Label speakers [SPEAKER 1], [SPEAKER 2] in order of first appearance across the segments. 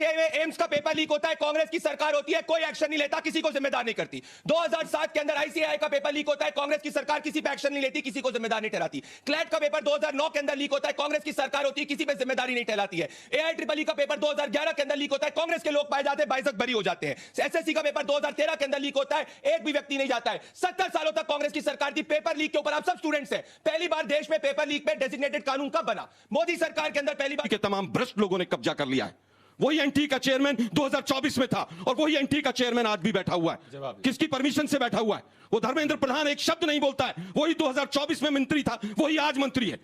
[SPEAKER 1] में एम्स का paper leak होता है, कांग्रेस की सरकार होती है, कोई एक्शन नहीं लेता, किसी को जिम्मेदार नहीं करती। 2007 के अंदर आईसीएआई का पेपर लीक होता है, कांग्रेस की सरकार किसी पे एक्शन नहीं लेती, किसी को जिम्मेदार नहीं ठहराती। क्लैट का पेपर 2009 के अंदर लीक होता है, कांग्रेस की सरकार होती है, किसी पे जिम्मेदारी नहीं ठहराती है। एआईट्रिपल का पेपर 2011 के अंदर लीक होता है, कांग्रेस के लोग पाए जाते हैं, बाइजक बरी हो जाते हैं। एसएससी का पेपर 2013 के अंदर लीक होता है, एक भी व्यक्ति नहीं जाता है। 70 सालों तक कांग्रेस की सरकार थी, पेपर लीक के ऊपर आप सब स्टूडेंट्स हैं। पहली बार देश में पेपर लीक पे डेजिग्नेटेड कानून कब बना? मोदी सरकार के अंदर पहली बार
[SPEAKER 2] के तमाम भ्रष्ट लोगों ने कब्जा कर लिया है। वही एनटी का चेयरमैन 2024 में था और वही एनटी का चेयरमैन आज भी बैठा हुआ है। किसकी परमिशन से बैठा हुआ है? वो धर्मेंद्र प्रधान एक शब्द नहीं बोलता है। वही 2024 में मंत्री था, वही आज मंत्री है।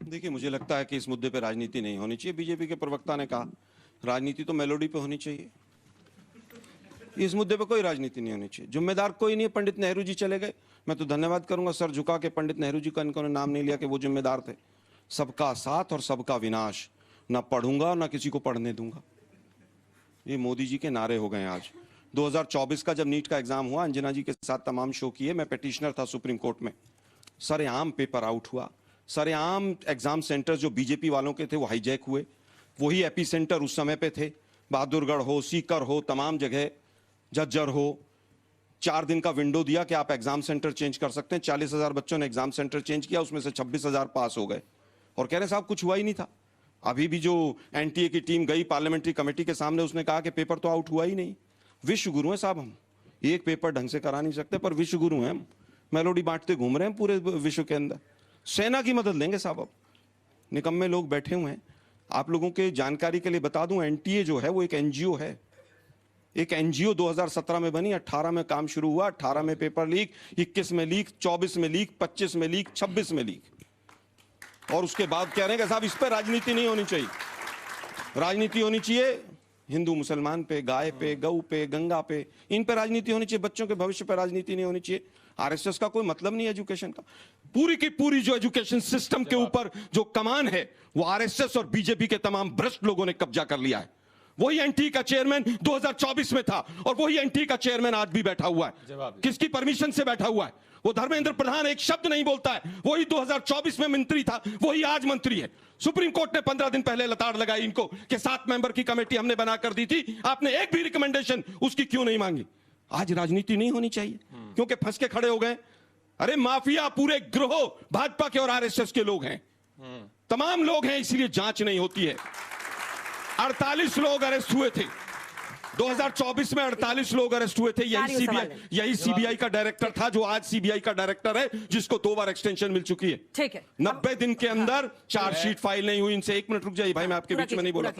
[SPEAKER 2] देखिए, मुझे लगता है कि इस मुद्दे पे राजनीति नहीं होनी चाहिए। बीजेपी के प्रवक्ता ने कहा राजनीति तो मेलोडी पे होनी चाहिए, इस मुद्दे पे कोई राजनीति नहीं होनी चाहिए। जिम्मेदार कोई नहीं है। पंडित नेहरू जी चले गए, मैं तो धन्यवाद करूंगा सर झुका के पंडित नेहरू जी का इनको नाम नहीं लिया कि वो जिम्मेदार थे। सबका साथ और सबका विनाश, ना पढ़ूंगा ना किसी को पढ़ने दूंगा, ये मोदी जी के नारे हो गए आज। 2024 का जब नीट का एग्जाम हुआ, अंजना जी के साथ तमाम शो किए, मैं पिटिशनर था सुप्रीम कोर्ट में। सरेआम पेपर आउट हुआ, सरेआम एग्जाम सेंटर जो बीजेपी वालों के थे वो हाईजैक हुए। वही एपी सेंटर उस समय पे थे, बहादुरगढ़ हो, सीकर हो, तमाम जगह, झज्जर हो। 4 दिन का विंडो दिया कि आप एग्जाम सेंटर चेंज कर सकते हैं। 40,000 बच्चों ने एग्जाम सेंटर चेंज किया, उसमें से 26,000 पास हो गए और कह रहे साहब कुछ हुआ ही नहीं था। अभी भी जो एनटीए की टीम गई पार्लियामेंट्री कमेटी के सामने, उसने कहा कि पेपर तो आउट हुआ ही नहीं। विश्व गुरु हैं साहब हम, एक पेपर ढंग से करा नहीं सकते पर विश्व गुरु हैं हम। मेलोडी बांटते घूम रहे हैं पूरे विश्व के अंदर। सेना की मदद लेंगे साहब। अब निकम्मे लोग बैठे हुए हैं। आप लोगों के जानकारी के लिए बता दूं, एनटीए जो है वो एक एनजीओ है। एक एनजीओ 2017 में बनी, 18 में काम शुरू हुआ, 18 में पेपर लीक, 21 में लीक, 24 में लीक, 25 में लीक, 26 में लीक। और उसके बाद कह रहे हैं कि साहब इस पर राजनीति नहीं होनी चाहिए। राजनीति होनी चाहिए हिंदू मुसलमान पे, गाय पे, गऊ पे, गंगा पे, इन पे राजनीति होनी चाहिए। बच्चों के भविष्य पे राजनीति नहीं होनी चाहिए। आरएसएस का कोई मतलब नहीं है एजुकेशन का। पूरी की पूरी जो एजुकेशन सिस्टम के ऊपर जो कमान है वो आरएसएस और बीजेपी के तमाम भ्रष्ट लोगों ने कब्जा कर लिया है। वही एनटी का चेयरमैन 2024 में था और वही एनटी का चेयरमैन आज भी बैठा हुआ है। किसकी परमिशन से बैठा हुआ है? वो धर्मेंद्र प्रधान एक शब्द नहीं बोलता है। वही 2024 में मंत्री था, वही आज मंत्री है। सुप्रीम कोर्ट ने 15 दिन पहले लताड़ लगाई इनको कि 7 मेंबर की कमेटी हमने बना कर दी थी, आपने एक भी रिकमेंडेशन उसकी क्यों नहीं मांगी? आज राजनीति नहीं होनी चाहिए क्योंकि फंस के खड़े हो गए। अरे माफिया पूरे गिरोह भाजपा के और आरएसएस के लोग हैं, तमाम लोग हैं, इसलिए जांच नहीं होती है। 48 लोग अरेस्ट हुए थे 2024 में, 48 लोग अरेस्ट हुए थे। यही सीबीआई का डायरेक्टर था जो आज सीबीआई का डायरेक्टर है, जिसको 2 बार एक्सटेंशन मिल चुकी है।
[SPEAKER 3] ठीक है,
[SPEAKER 2] 90 दिन के अंदर चार्जशीट फाइल नहीं हुई इनसे। 1 मिनट रुक जाइए भाई, मैं आपके बीच में नहीं बोला।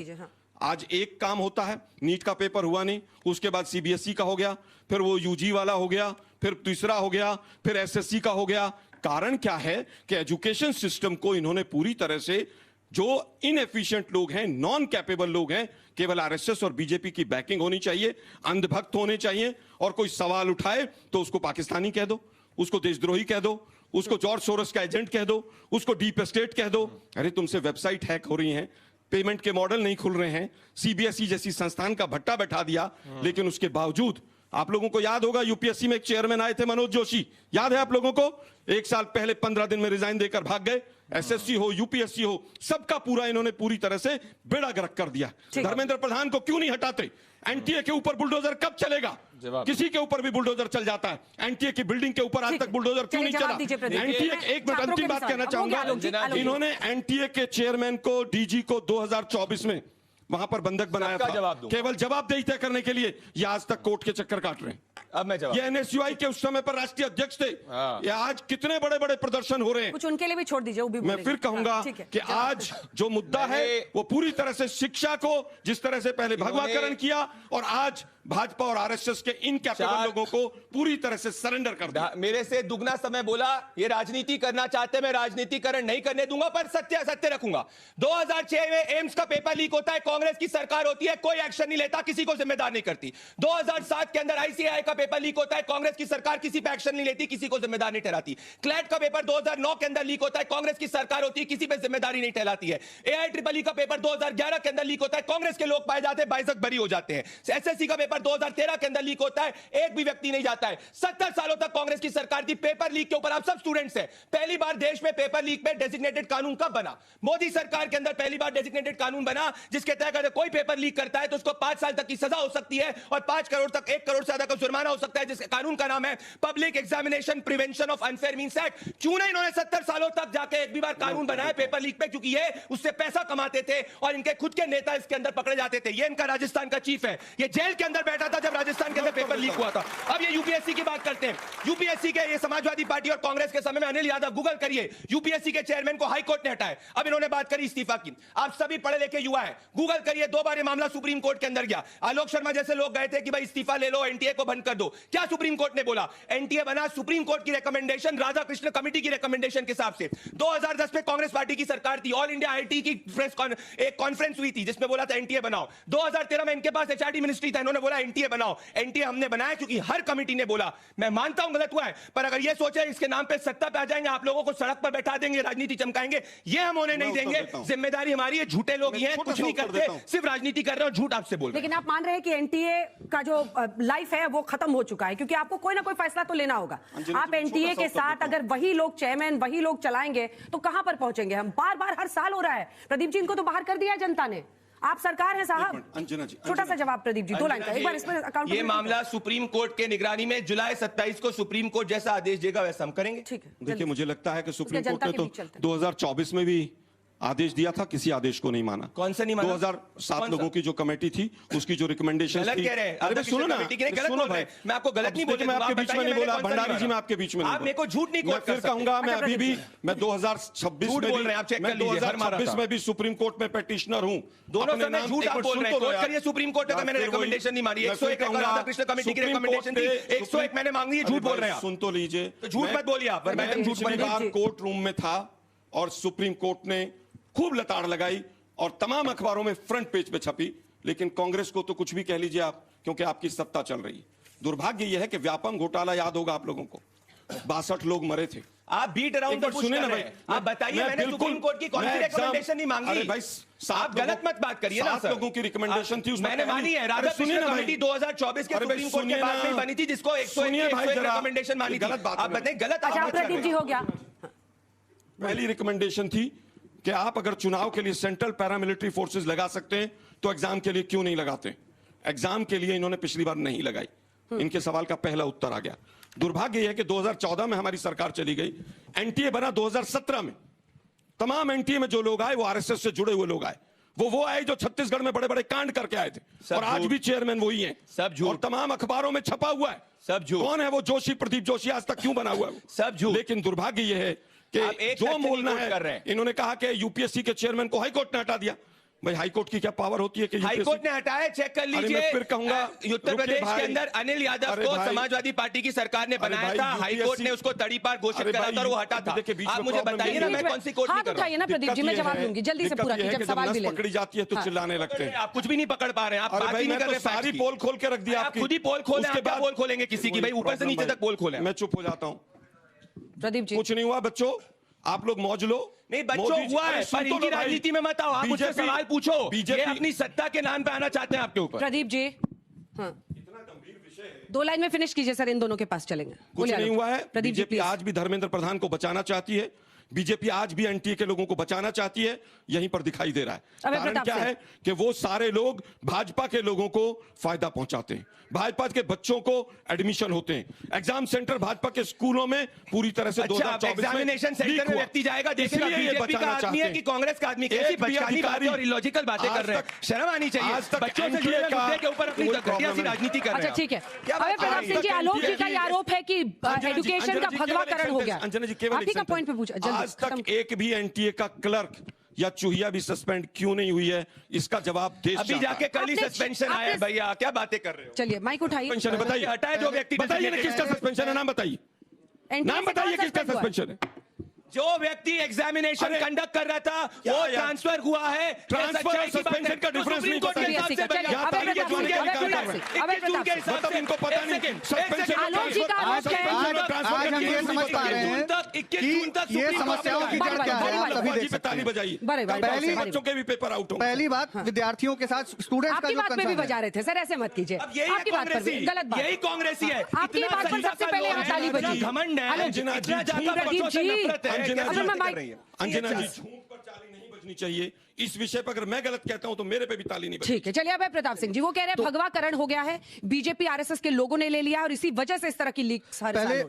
[SPEAKER 2] आज एक काम होता है, नीट का पेपर हुआ नहीं, उसके बाद सीबीएसई का हो गया, फिर वो यूजी वाला हो गया, फिर तीसरा हो गया, फिर एसएससी का हो गया। कारण क्या है कि एजुकेशन सिस्टम को इन्होंने पूरी तरह से, जो इनएफिशिएंट लोग हैं, नॉन कैपेबल लोग हैं, केवल आरएसएस और बीजेपी की बैकिंग होनी चाहिए, अंधभक्त होने चाहिए, और कोई सवाल उठाए तो उसको पाकिस्तानी कह दो, उसको देशद्रोही कह दो, उसको जॉर्ज सोरोस का एजेंट कह दो, उसको डीप स्टेट कह दो। अरे तुमसे वेबसाइट हैक हो रही हैं, पेमेंट के मॉडल नहीं खुल रहे हैं, सीबीएसई जैसी संस्थान का भट्टा बैठा दिया, लेकिन उसके बावजूद आप लोगों को याद होगा यूपीएससी में एक चेयरमैन आए थे मनोज जोशी, याद है आप लोगों को? 1 साल पहले 15 दिन में रिजाइन देकर भाग गए। एसएससी हो, यूपीएससी हो, सबका पूरा इन्होंने पूरी तरह से बेड़ा गर्क कर दिया। धर्मेंद्र प्रधान को क्यों नहीं हटाते? एनटीए के ऊपर बुलडोजर कब चलेगा? किसी के ऊपर भी बुलडोजर चल जाता है, एनटीए की बिल्डिंग के ऊपर आज तक बुलडोजर क्यों नहीं चला? एनटीए, एक मिनट अंतिम बात कहना चाहूंगा, इन्होंने एनटीए के चेयरमैन को, डीजी को 2024 में वहां पर बंधक बनाया था, केवल जवाबदेही तय करने के लिए। ये आज तक कोर्ट के चक्कर काट रहे हैं।
[SPEAKER 1] अब मैं जवाब,
[SPEAKER 2] ये एनएसयूआई के उस समय पर राष्ट्रीय अध्यक्ष थे। ये आज कितने बड़े बड़े प्रदर्शन हो रहे हैं,
[SPEAKER 3] कुछ उनके लिए भी छोड़ दीजिए, वो भी
[SPEAKER 2] मैं फिर कहूंगा कि आज जो मुद्दा है वो पूरी तरह से शिक्षा को, जिस तरह से पहले भगवाकरण किया, और आज भाजपा और आरएसएस के इन कैपेबल लोगों को पूरी तरह से सरेंडर कर दिया।
[SPEAKER 1] मेरे से दुगना समय बोला, ये राजनीति करना चाहते, मैं राजनीतिकरण नहीं करने दूंगा, पर सत्य सत्य रखूंगा। 2006 में एम्स का पेपर लीक होता है, कांग्रेस की सरकार होती है, कोई एक्शन नहीं लेता, किसी को जिम्मेदार नहीं करती। 2007 के अंदर आईसीएआई का पेपर लीक होता है, कांग्रेस की सरकार किसी पे एक्शन नहीं लेती, किसी को जिम्मेदार नहीं ठहराती। क्लैट का पेपर 2009 के अंदर लीक होता है, कांग्रेस की सरकार होती है, किसी पे जिम्मेदारी नहीं ठहराती है। AIEEE का पेपर 2011 के अंदर लीक होता है, कांग्रेस के लोग पाए जाते हैं, बाइजक बरी हो जाते हैं। SSC का पेपर 2013 के अंदर लीक होता है, एक भी व्यक्ति नहीं जाता है। 70 सालों तक कांग्रेस की सरकार थी, पेपर लीक के ऊपर आप सब स्टूडेंट्स हैं। पहली बार देश में पेपर लीक पे डेजिग्नेटेड कानून कब बना? मोदी सरकार के अंदर पहली बार डेजिग्नेटेड कानून बना, जिसके तहत अगर कोई पेपर लीक करता है तो उसको 5 साल तक की सजा हो सकती है और 5 करोड़ तक 1 करोड़ से ज्यादा का जुर्माना हो सकता है, जिसके कानून का नाम है public examination prevention of unfair means act. क्यों नहीं इन्होंने 70 सालों तक जाके एक भी बार कानून बनाया पेपर लीक पे? क्योंकि ये उससे पैसा कमाते थे और इनके खुद के नेता इसके अंदर पकड़े जाते थे। ये इनका राजस्थान का चीफ है, ये जेल के अंदर बैठा था जब राजस्थान के अंदर पेपर लीक हुआ था। अब ये यूपीएससी की बात करते हैं। यूपीएससी के ये समाजवादी पार्टी और कांग्रेस के समय में अनिल यादव, गूगल करिए, यूपीएससी के चेयरमैन को हाई कोर्ट ने हटाया। अब इन्होंने बात करी इस्तीफा की। आप सभी पढ़े लिखे युवा है, गूगल करिए, 2 बार ये मामला सुप्रीम कोर्ट के अंदर गया। आलोक शर्मा जैसे लोग गए थे कि भाई इस्तीफा ले लो, एनटीए को बंद कर दो। क्या सुप्रीम कोर्ट ने बोला? एनटीए बना सुप्रीम कोर्ट की रिकमेंडेशन, राधा कृष्ण कमेटी की रिकमेंडेशन के हिसाब से। 2010 में कांग्रेस पार्टी की सरकार थी, ऑल इंडिया आईटी की एक कॉन्फ्रेंस हुई थी जिसमें बोला था एनटीए बनाओ। 2013 में इनके पास एचआरडी मिनिस्ट्री था, इन्होंने बोला एनटीए बनाओ। एनटीए हमने बनाया क्योंकि हर कमेटी ने बोला। मैं मानता हूं गलत हुआ है, पर अगर ये सोचे इसके नाम पे सत्ता पे आ जाएंगे, आप लोगों को सड़क पर बैठा देंगे, राजनीति चमकाएंगे, ये हम होने नहीं देंगे। जिम्मेदारी हमारी है। झूठे लोग ये हैं, कुछ नहीं करते, सिर्फ राजनीति कर रहे हो, झूठ आपसे बोल रहे हैं।
[SPEAKER 3] लेकिन आप मान रहे हैं कि एनटीए का जो लाइफ है वो खत्म हो चुका है, क्योंकि आपको कोई ना कोई फैसला तो लेना होगा। आप एनटीए के साथ अगर वही लोग चेयरमैन, वही लोग चलाएंगे तो कहां पर पहुंचेंगे हम? बार बार हर साल हो रहा है। प्रदीप जी, इनको तो बाहर कर दिया है जनता ने। आप सरकार है साहब।
[SPEAKER 2] अंजना जी,
[SPEAKER 3] छोटा सा जवाब प्रदीप जी, 2 लाइन का एक बार इसमें अकाउंट।
[SPEAKER 1] ये मामला सुप्रीम कोर्ट के निगरानी में जुलाई 27 को सुप्रीम कोर्ट जैसा आदेश देगा वैसा हम करेंगे।
[SPEAKER 3] ठीक है,
[SPEAKER 2] देखिए, मुझे लगता है कि सुप्रीम कोर्ट ने
[SPEAKER 3] के
[SPEAKER 2] तो
[SPEAKER 3] बीच चलते हैं।
[SPEAKER 2] 2024 में भी आदेश दिया था, किसी आदेश को नहीं माना।
[SPEAKER 1] कौन सा नहीं माना?
[SPEAKER 2] 2007 लोगों की जो कमेटी थी, उसकी जो रिकमेंडेशन
[SPEAKER 1] गलत
[SPEAKER 2] थी।
[SPEAKER 1] कह रहे हैं।
[SPEAKER 2] अरे सुनो ना,
[SPEAKER 1] सुनो भाई, मैं आपको गलत नहीं बोल
[SPEAKER 2] मैं आपके बीच में नहीं बोला, भंडारी जी, मैं आपके बीच में नहीं
[SPEAKER 1] आप मेरे को झूठ नहीं
[SPEAKER 2] मैं फिर कहूंगा, मैं अभी भी, मैं 2026
[SPEAKER 1] झूठ
[SPEAKER 2] में
[SPEAKER 1] बोल रहे हैं, आप चेक
[SPEAKER 2] मैं
[SPEAKER 1] कर लीजिए, हर मारा
[SPEAKER 2] 2026
[SPEAKER 1] था।
[SPEAKER 2] में भी सुप्रीम कोर्ट में पेटिशनर हूं।
[SPEAKER 1] दोनों
[SPEAKER 2] अपने
[SPEAKER 1] समय
[SPEAKER 2] नाम-
[SPEAKER 1] झूठ
[SPEAKER 2] एक
[SPEAKER 1] आप
[SPEAKER 2] मिनट
[SPEAKER 1] बोल
[SPEAKER 2] सुन
[SPEAKER 1] रहे हैं।
[SPEAKER 2] तो लो यार।
[SPEAKER 1] करिए, सुप्रीम कोर्ट ने तो मैंने
[SPEAKER 2] फिर वही-
[SPEAKER 1] रिकमेंडेशन नहीं मानी।
[SPEAKER 2] मैं फिर
[SPEAKER 1] 101
[SPEAKER 2] कहूंगा,
[SPEAKER 1] राधाकृष्ण कमेटी की
[SPEAKER 2] सुप्रीम
[SPEAKER 1] रिकमेंडेशन
[SPEAKER 2] कोर्ट
[SPEAKER 1] थी,
[SPEAKER 2] पे-
[SPEAKER 1] 101 मैंने मांगी है, झूठ
[SPEAKER 2] अरे
[SPEAKER 1] बोल
[SPEAKER 2] भाई,
[SPEAKER 1] रहे हैं आप।
[SPEAKER 2] सुन तो लीजिए,
[SPEAKER 1] तो झूठ मत बोलिए आप, वरना हम झूठ
[SPEAKER 2] पिछली
[SPEAKER 1] बोलेंगे।
[SPEAKER 2] बार कोर्ट रूम में था और सुप्रीम कोर्ट ने खूब लताड़ लगाई और तमाम अखबारों में फ्रंट पेज पे छपी, लेकिन कांग्रेस को तो कुछ भी कह लीजिए आप, क्योंकि आपकी सत्ता चल रही है। दुर्भाग्य यह है कि व्यापम घोटाला याद होगा आप लोगों को, 62 लोग मरे थे।
[SPEAKER 1] आप बीट अराउंड द बुश कर रहे हैं। आप बताइए, मैंने सुप्रीम कोर्ट की कौन सी रिकमेंडेशन नहीं मांगी?
[SPEAKER 2] अरे भाई,
[SPEAKER 1] आप गलत मत बात करिए ना सर।
[SPEAKER 2] लोगों की रिकमेंडेशन थी, उसमें
[SPEAKER 1] मैंने मानी है। राधाकृष्ण कमेटी 2024 के सुप्रीम कोर्ट के बाद में बनी थी, जिसको 101 रिकमेंडेशन मानी थी। आप बताइए, गलत
[SPEAKER 3] अच्छा, प्रदीप जी हो गया।
[SPEAKER 2] पहली रिकमेंडेशन थी कि आप अगर चुनाव के लिए सेंट्रल पैरामिलिट्री फोर्सेस लगा सकते हैं तो एग्जाम के लिए क्यों नहीं लगाते? एग्जाम के लिए इन्होंने पिछली बार नहीं लगाई। इनके सवाल का पहला उत्तर आ गया। दुर्भाग्य यह है कि 2014 में हमारी सरकार चली गई, एनटीए बना 2017 में। तमाम एनटीए में जो लोग आए वो आरएसएस से जुड़े हुए लोग आए। वो आए जो छत्तीसगढ़ में बड़े बड़े कांड करके आए थे, और आज भी चेयरमैन वही हैं।
[SPEAKER 1] सब झूठ।
[SPEAKER 2] और तमाम अखबारों में छपा हुआ है।
[SPEAKER 1] सब झूठ।
[SPEAKER 2] कौन है वो जोशी, प्रदीप जोशी? आज तक क्यों बना हुआ है वो?
[SPEAKER 1] सब झूठ।
[SPEAKER 2] लेकिन दुर्भाग्य यह है कि जो बोलना है, इन्होंने कहा कि यूपीएससी के चेयरमैन को हाईकोर्ट ने हटा दिया। भाई, हाईकोर्ट की क्या पावर होती है कि
[SPEAKER 1] हाईकोर्ट ने हटाया? चेक कर लीजिए।
[SPEAKER 2] मैं फिर कहूंगा,
[SPEAKER 1] उत्तर प्रदेश के अंदर अनिल यादव को समाजवादी पार्टी की सरकार ने बनाया था, हाईकोर्ट ने उसको तड़ीपार घोषित करा था और वो हटा था। आप मुझे बताइए ना, मैं कौन सी कोर्ट
[SPEAKER 3] हाथ उठाइए ना प्रदीप जी, मैं जवाब दूंगी जल्दी से पूरा, जब सवाल भी
[SPEAKER 2] पकड़ी जाती है तो चिल्लाने लगते हैं।
[SPEAKER 1] आप कुछ भी नहीं पकड़ पा रहे हैं, आप बात ही नहीं कर रहे।
[SPEAKER 2] सारी पोल खोल के रख दिया,
[SPEAKER 1] आप खुद ही पोल खोले, आप क्या पोल खोलेंगे किसी की? भाई, ऊपर से नीचे तक पोल खोले।
[SPEAKER 2] मैं चुप हो जाता हूँ।
[SPEAKER 3] प्रदीप जी,
[SPEAKER 2] कुछ नहीं हुआ बच्चों, आप लोग मौज लो।
[SPEAKER 1] नहीं, बच्चों हुआ है, पर इनकी राजनीति में मत आओ। आप मुझसे सवाल पूछो। ये अपनी सत्ता के नाम पे आना चाहते हैं आपके ऊपर।
[SPEAKER 3] प्रदीप जी, हाँ, 2 लाइन में फिनिश कीजिए सर, इन दोनों के पास चलेंगे।
[SPEAKER 2] कुछ नहीं हुआ है।
[SPEAKER 3] प्रदीप जी,
[SPEAKER 2] बीजेपी आज भी धर्मेंद्र प्रधान को बचाना चाहती है। बीजेपी आज भी एनटीए के लोगों को बचाना चाहती है। यहीं पर दिखाई दे रहा है। कारण क्या है कि वो सारे लोग भाजपा के लोगों को फायदा पहुंचाते हैं। भाजपा के बच्चों को एडमिशन होते हैं। एग्जाम सेंटर भाजपा के स्कूलों में पूरी तरह से 2024 में
[SPEAKER 1] एग्जामिनेशन सेंटर में व्यक्ति जाएगा, देखेगा बीजेपी का आदमी है कि कांग्रेस का आदमी। कैसी बचकानी बातें और इलॉजिकल बातें कर रहे हैं, शर्म आनी चाहिए। बच्चों से जुड़े मुद्दे के ऊपर अपनी घटिया सी राजनीति कर रहे हैं।
[SPEAKER 3] अच्छा ठीक है। अबे प्रताप सिंह जी, आलोक जी का ये आरोप है कि एजुकेशन का भगवाकरण हो गया।
[SPEAKER 2] अंजना जी,
[SPEAKER 3] आप ही का पॉइंट पे पूछा।
[SPEAKER 2] आज तक एक भी एनटीए का क्लर्क या चूहिया भी सस्पेंड क्यों नहीं हुई है? इसका जवाब देश
[SPEAKER 1] अभी जाके कल ही सस्पेंशन आया है। भैया, क्या बातें कर रहे हो?
[SPEAKER 3] चलिए माइक उठाइए।
[SPEAKER 2] सस्पेंशन है, बताइए।
[SPEAKER 1] हटाए जो व्यक्ति,
[SPEAKER 2] बताइए ना किसका सस्पेंशन है, नाम बताइए। नाम बताइए किसका सस्पेंशन है।
[SPEAKER 1] जो व्यक्ति एग्जामिनेशन
[SPEAKER 2] अरे,
[SPEAKER 1] कंडक्ट कर रहा था
[SPEAKER 2] क्या
[SPEAKER 1] वो
[SPEAKER 2] यार?
[SPEAKER 1] ट्रांसफर हुआ है।
[SPEAKER 2] ट्रांसफर और सस्पेंशन का डिफरेंस नहीं पता है।
[SPEAKER 3] CBSE का, चलिए,
[SPEAKER 2] यहाँ
[SPEAKER 3] अभय
[SPEAKER 2] ताली
[SPEAKER 3] प्रताप
[SPEAKER 2] बजवाने
[SPEAKER 3] सिंह,
[SPEAKER 2] का
[SPEAKER 3] अभय
[SPEAKER 2] अधिकार
[SPEAKER 3] प्रताप
[SPEAKER 2] है।
[SPEAKER 3] सिंह, अभय प्रताप सिंह।
[SPEAKER 2] मतलब इनको पता नहीं सस्पेंशन
[SPEAKER 3] आलोक जी का आरोप है।
[SPEAKER 4] आज हम ये समझ पा रहे हैं कि ये समस्याओं की जड़ क्या है, आप सभी देख सकते
[SPEAKER 2] ताली
[SPEAKER 4] हैं।
[SPEAKER 2] बजाइए।
[SPEAKER 3] बड़े भाई,
[SPEAKER 4] पहली
[SPEAKER 3] बड़े भाई।
[SPEAKER 2] बच्चों के भी पेपर आउट होंगे।
[SPEAKER 4] पहली बात विद्यार्थियों के साथ स्टूडेंट्स का
[SPEAKER 3] आपकी
[SPEAKER 4] जो
[SPEAKER 3] बात पे भी
[SPEAKER 4] कंसर्न
[SPEAKER 3] बजा
[SPEAKER 4] है,
[SPEAKER 3] रहे थे सर, ऐसे मत कीजिए।
[SPEAKER 1] अब यही
[SPEAKER 3] आपकी बात पर भी
[SPEAKER 1] कांग्रेसी,
[SPEAKER 3] गलत बात।
[SPEAKER 1] यही कांग्रेसी है।
[SPEAKER 3] आपकी
[SPEAKER 1] इतना
[SPEAKER 3] बात पर
[SPEAKER 1] जनता
[SPEAKER 3] सबसे
[SPEAKER 1] का
[SPEAKER 3] पहले
[SPEAKER 1] लोभ
[SPEAKER 3] यहाँ
[SPEAKER 1] है,
[SPEAKER 3] ताली
[SPEAKER 1] इतना
[SPEAKER 3] बजी।
[SPEAKER 1] घमंड है,
[SPEAKER 2] अंजना जी,
[SPEAKER 1] इतना जाता
[SPEAKER 3] प्रदीप
[SPEAKER 1] बच्चों से
[SPEAKER 3] जी।
[SPEAKER 1] नफरत है।
[SPEAKER 2] अंजना
[SPEAKER 1] क्या
[SPEAKER 2] जी,
[SPEAKER 1] बातें
[SPEAKER 3] मैं
[SPEAKER 1] कर रही है?
[SPEAKER 2] अंजना जी, झूठ पर ताली नहीं बजनी चाहिए। इस विषय पर अगर मैं गलत कहता हूं तो मेरे पे भी ताली नहीं बजनी।
[SPEAKER 3] ठीक है, चलिए अभय प्रताप सिंह जी वो कह रहे हैं भगवाकरण हो गया है, बीजेपी आरएसएस के लोगों ने ले लिया और इसी वजह से इस तरह की लीक
[SPEAKER 4] पहले